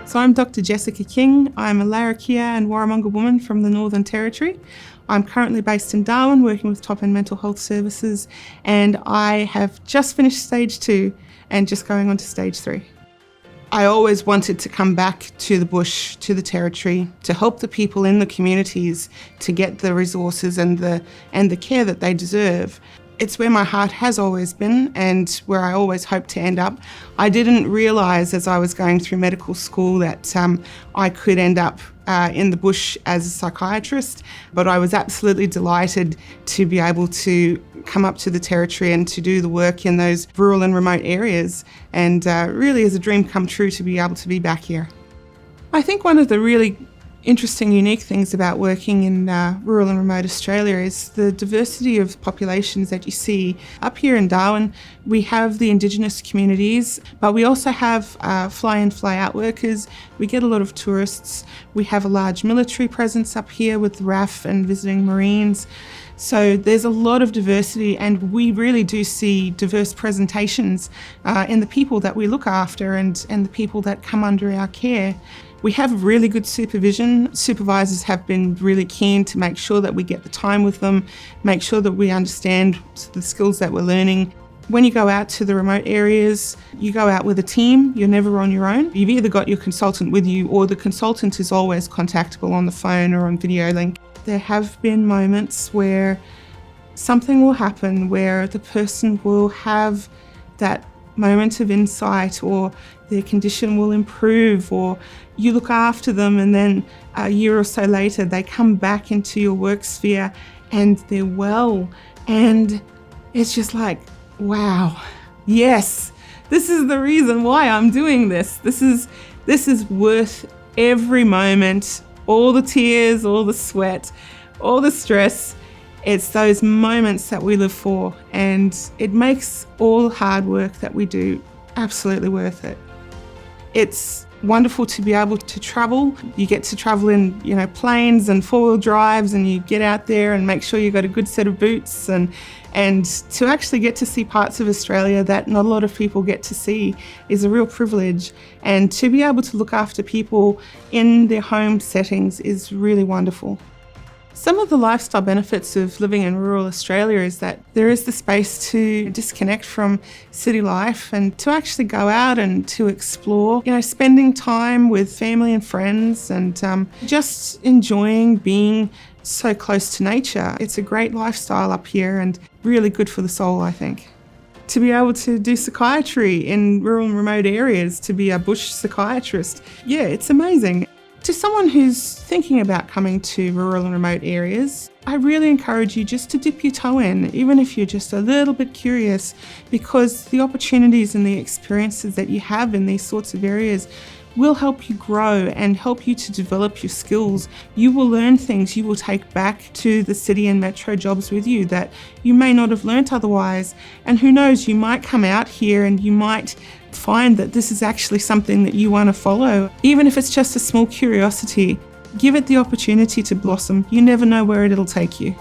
So I'm Dr. Jessica King. I'm a Larrakia and Warramunga woman from the Northern Territory. I'm currently based in Darwin working with Top End Mental Health Services, and I have just finished stage 2 and just going on to stage 3. I always wanted to come back to the bush, to the territory, to help the people in the communities to get the resources and the care that they deserve. It's where my heart has always been and where I always hoped to end up. I didn't realise as I was going through medical school that I could end up in the bush as a psychiatrist, but I was absolutely delighted to be able to come up to the territory and to do the work in those rural and remote areas, and really is a dream come true to be able to be back here. I think one of the really interesting, unique things about working in rural and remote Australia is the diversity of populations that you see. Up here in Darwin, we have the Indigenous communities, but we also have fly-in, fly-out workers. We get a lot of tourists. We have a large military presence up here with the RAF and visiting Marines. So there's a lot of diversity, and we really do see diverse presentations in the people that we look after and the people that come under our care. We have really good supervision. Supervisors have been really keen to make sure that we get the time with them, make sure that we understand the skills that we're learning. When you go out to the remote areas, you go out with a team, you're never on your own. You've either got your consultant with you, or the consultant is always contactable on the phone or on video link. There have been moments where something will happen where the person will have that moment of insight, or their condition will improve, or you look after them and then a year or so later they come back into your work sphere and they're well, and it's just like, wow, yes, this is the reason why I'm doing this. This is worth every moment, all the tears, all the sweat, all the stress. It's those moments that we live for, and it makes all the hard work that we do absolutely worth it. It's wonderful to be able to travel. You get to travel in, planes and four-wheel drives, and you get out there and make sure you've got a good set of boots, and to actually get to see parts of Australia that not a lot of people get to see is a real privilege. And to be able to look after people in their home settings is really wonderful. Some of the lifestyle benefits of living in rural Australia is that there is the space to disconnect from city life and to actually go out and to explore, spending time with family and friends, and just enjoying being so close to nature. It's a great lifestyle up here and really good for the soul, I think. To be able to do psychiatry in rural and remote areas, to be a bush psychiatrist, yeah, it's amazing. To someone who's thinking about coming to rural and remote areas, I really encourage you just to dip your toe in, even if you're just a little bit curious, because the opportunities and the experiences that you have in these sorts of areas will help you grow and help you to develop your skills. You will learn things you will take back to the city and metro jobs with you that you may not have learnt otherwise. And who knows, you might come out here and you might find that this is actually something that you want to follow. Even if it's just a small curiosity, give it the opportunity to blossom. You never know where it'll take you.